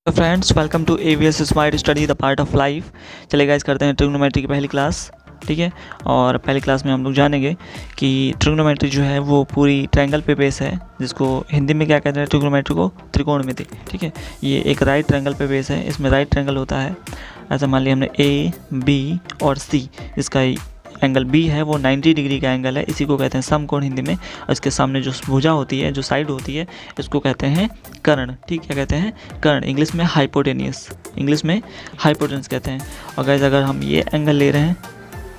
तो friends welcome to AVS smart study the part of life. चलिए guys करते हैं ट्रिग्नोमेट्री की पहली क्लास। ठीक है, और पहली क्लास में हम लोग जानेंगे कि ट्रिग्नोमेट्री जो है वो पूरी ट्रायंगल पे बेस है, जिसको हिंदी में क्या कहते हैं, ट्रिग्नोमेट्री को त्रिकोणमिति। ठीक है, ये एक राइट ट्रायंगल पे बेस है। इसमें राइट ट्रायंगल होता है, ऐसा मान लिया हमने A, B और C। इसका एंगल B है वो 90 डिग्री का एंगल है, इसी को कहते हैं समकोण हिंदी में। और इसके सामने जो भुजा होती है, जो साइड होती है, इसको कहते हैं कर्ण। ठीक, क्या कहते हैं? कर्ण। इंग्लिश में हाइपोटेनियस, इंग्लिश में हाइपोटेनस कहते हैं। और गाइस अगर हम ये एंगल ले रहे हैं,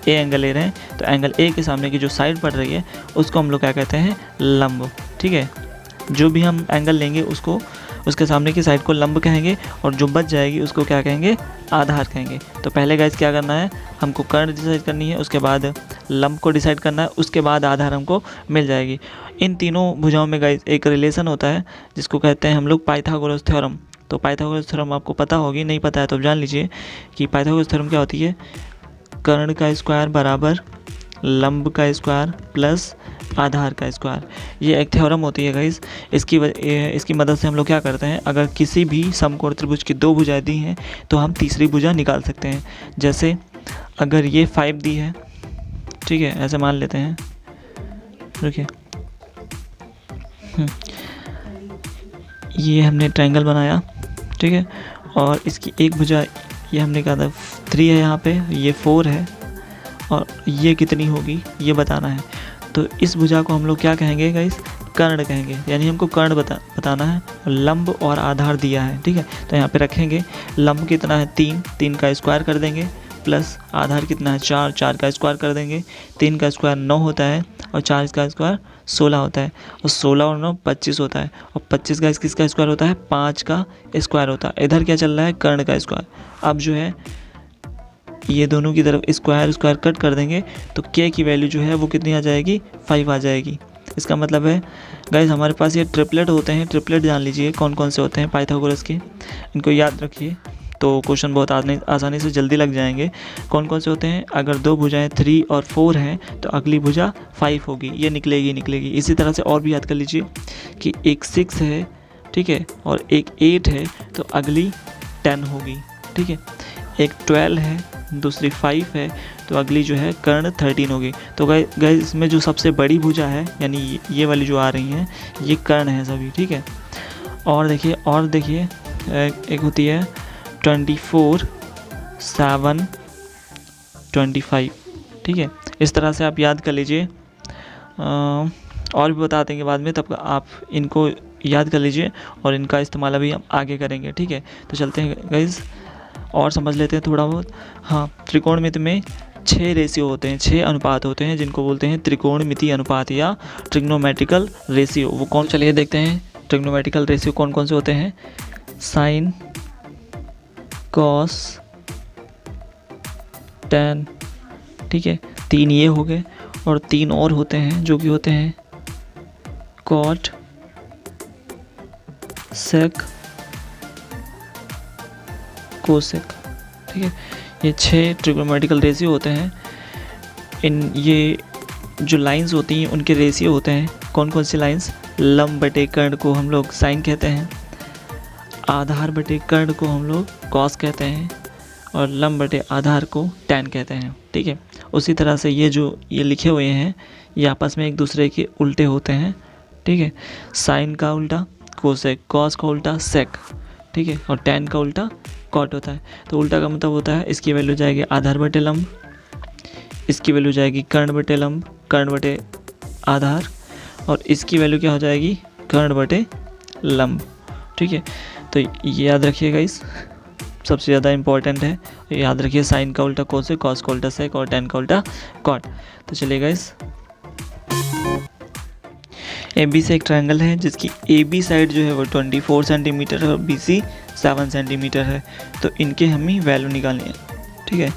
ए एंगल ले रहे हैं, तो एंगल ए के सामने की जो साइड पड़ रही है उसको हम लोग क्या कहते हैं? लंब। ठीक है, जो भी हम एंगल लेंगे उसको, उसके सामने की साइड को लंब कहेंगे, और जो बच जाएगी उसको क्या कहेंगे? आधार कहेंगे। तो पहले गाइस क्या करना है, हमको कर्ण डिसाइड करनी है, उसके बाद लंब को डिसाइड करना है, उसके बाद आधार हमको मिल जाएगी। इन तीनों भुजाओं में गाइस एक रिलेशन होता है जिसको कहते हैं हम लोग पाइथागोरस थ्योरम। तो पाइथागोरस थ्योरम आपको पता होगी, नहीं पता है तो जान लीजिए कि पाइथागोरस थ्योरम क्या होती है। कर्ण का स्क्वायर बराबर लंब का स्क्वायर प्लस आधार का स्क्वायर, ये एक थ्योरम होती है गाइस। इसकी मदद से हम लोग क्या करते हैं, अगर किसी भी समकोण त्रिभुज की दो भुजाएं दी हैं तो हम तीसरी भुजा निकाल सकते हैं। जैसे अगर ये 5 दी है, ठीक है, ऐसे मान लेते हैं, देखिए ये हमने ट्रायंगल बनाया, ठीक है, और इसकी एक भुजा ये हमने कहा था 3 है, यहाँ पे ये 4 है, और ये कितनी होगी ये बताना है। तो इस भुजा को हम लोग क्या कहेंगे गाइस? कर्ण कहेंगे, यानी हमको कर्ण बताना है। और लंब और आधार दिया है, ठीक है, तो यहाँ पे रखेंगे लंब कितना है 3 का स्क्वायर कर देंगे, प्लस आधार कितना है 4 का स्क्वायर कर देंगे। 3 का स्क्वायर 9 होता है, और 4 का स्क्वायर 16 होता है, और 16 और 9 25 होता है, और 25 का किसका स्क्वायर होता है? 5 का स्क्वायर होता है। इधर क्या चल रहा है? कर्ण का स्क्वायर। अब जो है ये दोनों की तरफ स्क्वायर कट कर देंगे, तो k की वैल्यू जो है वो कितनी आ जाएगी? 5 आ जाएगी। इसका मतलब है गाइस हमारे पास ये ट्रिपलेट होते हैं। ट्रिपलेट जान लीजिए कौन कौन से होते हैं पाइथागोरस के, इनको याद रखिए तो क्वेश्चन बहुत आसानी से जल्दी लग जाएंगे। कौन कौन से होते हैं? अगर दो भुजाएं 3 और 4 हैं तो अगली भुजा 5 होगी, ये निकलेगी। इसी तरह से और भी याद कर लीजिए कि एक 6 है, ठीक है, और एक 8 है तो अगली 10 होगी, ठीक है। एक 12 है, दूसरी 5 है, तो अगली जो है कर्ण 13 होगी। तो गाइस इसमें जो सबसे बड़ी भुजा है, यानी ये वाली जो आ रही हैं, ये कर्ण है सभी, ठीक है। और देखिए एक होती है 24, 7, 25, ठीक है। इस तरह से आप याद कर लीजिए, और भी बता देंगे बाद में, तब आप इनको याद कर लीजिए और इनका इस्तेमाल अभी हम आगे करेंगे, ठीक है। तो चलते हैं गाइस और समझ लेते हैं थोड़ा बहुत। हाँ, त्रिकोणमिति में 6 रेशियो होते हैं, 6 अनुपात होते हैं, जिनको बोलते हैं त्रिकोणमिति अनुपात या ट्रिग्नोमेट्रिकल रेशियो। वो कौन, चलिए देखते हैं ट्रिग्नोमेट्रिकल रेशियो कौन कौन से होते हैं। साइन, कॉस, टैन, ठीक है, 3 ये हो गए, और 3 और होते हैं जो कि होते हैं कॉट, सेक, कोसेक, ठीक है। ये 6 ट्रिग्नोमेट्रिकल रेशियो होते हैं। ये जो लाइंस होती हैं उनके रेशियो होते हैं। कौन कौन सी लाइंस? लंब बटे कर्ण को हम लोग साइन कहते हैं, आधार बटे कर्ण को हम लोग कॉस कहते हैं, और लंब बटे आधार को टैन कहते हैं, ठीक है। उसी तरह से ये लिखे हुए हैं, ये आपस में एक दूसरे के उल्टे होते हैं, ठीक है। साइन का उल्टा कोसेक, कॉस का उल्टा सेक, ठीक है, और टैन का उल्टा कॉट होता है। तो उल्टा का मतलब होता है इसकी वैल्यू जाएगी आधार बटे लंब, इसकी वैल्यू जाएगी कर्ण बटे लंब, कर्ण बटे आधार, और इसकी वैल्यू क्या हो जाएगी? कर्ण बटे लंब, ठीक है। तो ये याद रखिएगा, इस सबसे ज़्यादा इंपॉर्टेंट है, याद रखिए। साइन का उल्टा कोसेक, कॉस का उल्टा सेक, और टैन का उल्टा कॉट। तो चलिए गाइस, AB से एक ट्रायंगल है जिसकी AB साइड जो है वो 24 सेंटीमीटर है और BC 7 सेंटीमीटर है। तो इनके हमें वैल्यू निकालनी है, ठीक है।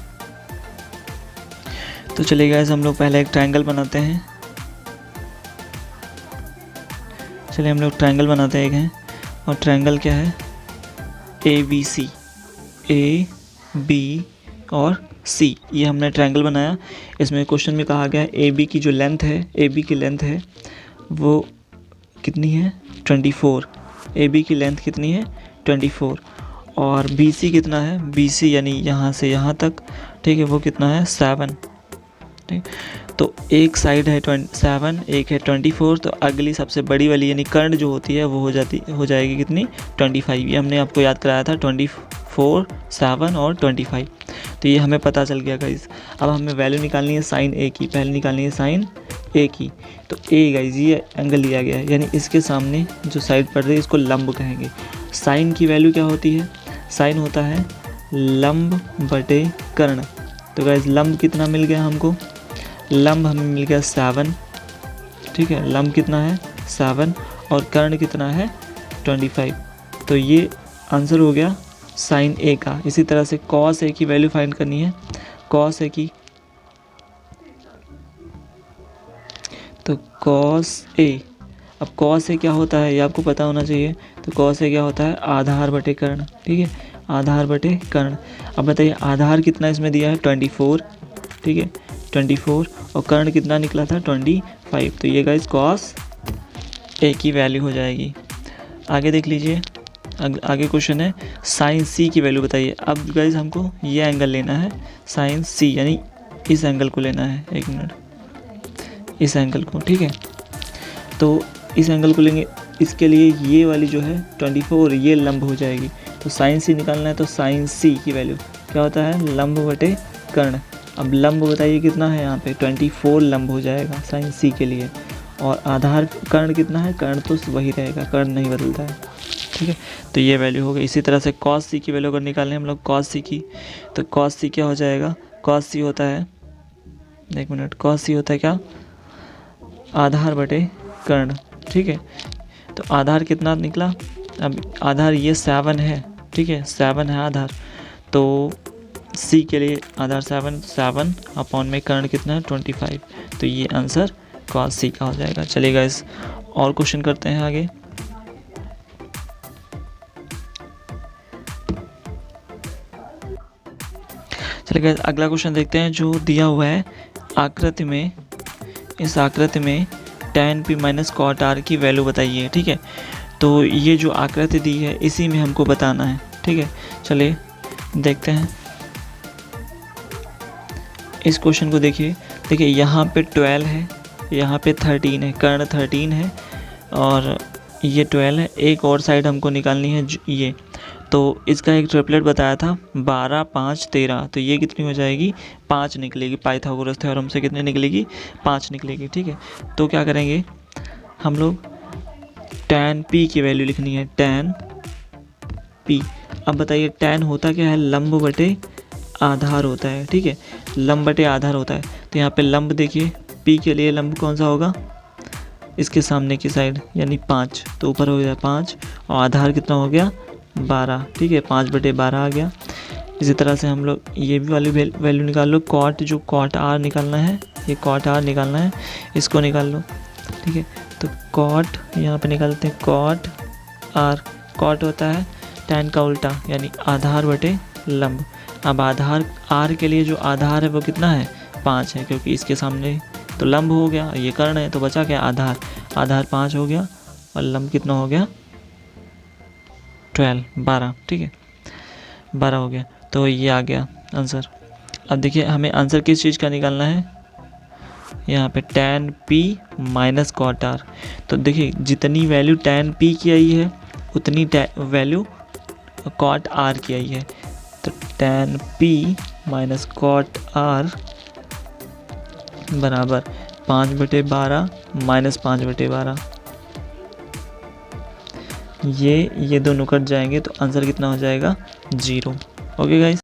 तो चलिए गाइस हम लोग पहले एक ट्रायंगल बनाते हैं। चलिए हम लोग ट्रायंगल बनाते हैं एक हैं, और ट्रायंगल क्या है? ABC, A, B और C, ये हमने ट्रायंगल बनाया। इसमें क्वेश्चन में कहा गया है AB की जो लेंथ है, AB की लेंथ है वो कितनी है? 24। AB की लेंथ कितनी है? 24, और BC कितना है, BC यानी यहाँ से यहाँ तक, ठीक है, वो कितना है 7, ठीक। तो एक साइड है 7, एक है 24, तो अगली सबसे बड़ी वाली यानी कर्ण जो होती है वो हो जाएगी कितनी 25। ये हमने आपको याद कराया था 24, 7 और 25। तो ये हमें पता चल गया गाइस। अब हमें वैल्यू निकालनी है साइन ए की, पहले निकालनी है साइन ए की। तो ए गाइस ये एंगल लिया गया है, यानी इसके सामने जो साइड पड़ रही है इसको लंब कहेंगे। साइन की वैल्यू क्या होती है, साइन होता है लंब बटे कर्ण। तो गाइस लंब कितना मिल गया हमको, लंब हमें मिल गया 7, ठीक है, लंब कितना है 7 और कर्ण कितना है 25। तो ये आंसर हो गया साइन ए का। इसी तरह से कॉस ए की वैल्यू फाइंड करनी है, कॉस ए की। तो कॉस ए, अब कॉस ए क्या होता है ये आपको पता होना चाहिए। तो कॉस ए क्या होता है आधार बटे कर्ण, ठीक है, आधार बटे कर्ण। अब बताइए आधार कितना इसमें दिया है 24, ठीक है 24, और कर्ण कितना निकला था 25। तो ये गाइस कॉस ए की वैल्यू हो जाएगी। आगे देख लीजिए, आगे क्वेश्चन है साइन सी की वैल्यू बताइए। अब गाइस हमको ये एंगल लेना है साइन सी, यानी इस एंगल को लेना है, एक मिनट, इस एंगल को, ठीक है। तो इस एंगल को लेंगे, इसके लिए ये वाली जो है 24 ये लंब हो जाएगी। तो साइन सी निकालना है, तो साइन सी की वैल्यू क्या होता है लंब बटे कर्ण। अब लंब बताइए कितना है यहाँ पे 24 लंब हो जाएगा साइन सी के लिए। और आधार कर्ण कितना है, कर्ण तो वही रहेगा, कर्ण नहीं बदलता है, ठीक है। तो ये वैल्यू हो गई। इसी तरह से कॉस सी की वैल्यू अगर निकालें हम लोग कॉस सी की, तो कॉस सी क्या हो जाएगा, कॉस सी होता है, एक मिनट, कॉस सी होता है क्या आधार बटे कर्ण, ठीक है। तो आधार कितना निकला, अब आधार ये 7 है, ठीक है 7 है आधार। तो सी के लिए आधार 7 अपॉन में कर्ण कितना है 25। तो ये आंसर कॉस सी का हो जाएगा। चलिए गाइस और क्वेश्चन करते हैं आगे। चलिए गाइस अगला क्वेश्चन देखते हैं जो दिया हुआ है आकृति में, इस आकृति में tan p minus cot r की वैल्यू बताइए, ठीक है। तो ये जो आकृति दी है इसी में हमको बताना है, ठीक है। चलिए देखते हैं इस क्वेश्चन को। देखिए यहाँ पे 12 है, यहाँ पे 13 है, कर्ण 13 है और ये 12 है। एक और साइड हमको निकालनी है ये, तो इसका एक ट्रिपलेट बताया था 12, 5, 13। तो ये कितनी हो जाएगी 5 निकलेगी, पाइथागोरस थ्योरम से कितनी निकलेगी 5 निकलेगी, ठीक है। तो क्या करेंगे हम लोग tan p की वैल्यू लिखनी है, tan p। अब बताइए tan होता क्या है लंब बटे आधार होता है, ठीक है, लंब बटे आधार होता है। तो यहाँ पे लंब देखिए p के लिए लंब कौन सा होगा, इसके सामने की साइड यानी 5, तो ऊपर हो गया 5 और आधार कितना हो गया 12, ठीक है 5 बटे 12 आ गया। इसी तरह से हम लोग ये भी वाली वैल्यू निकाल लो, कॉट जो कॉट r निकालना है, ये कॉट r निकालना है, इसको निकाल लो, ठीक है। तो कॉट यहाँ पे निकालते हैं कॉट r, कॉट होता है tan का उल्टा यानी आधार बटे लंब। अब आधार r के लिए जो आधार है वो कितना है 5 है, क्योंकि इसके सामने तो लंब हो गया, ये कर्ण है, तो बचा क्या आधार, आधार 5 हो गया और लंब कितना हो गया 12, ठीक है 12 हो गया। तो ये आ गया आंसर। अब देखिए हमें आंसर किस चीज़ का निकालना है, यहाँ पे tan p minus cot r। तो देखिए जितनी वैल्यू tan p की आई है उतनी वैल्यू कॉट r की आई है। तो tan p minus cot r बराबर 5 बटे 12 माइनस 5 बटे 12। ये दोनों कट जाएंगे तो आंसर कितना हो जाएगा 0। Okay guys.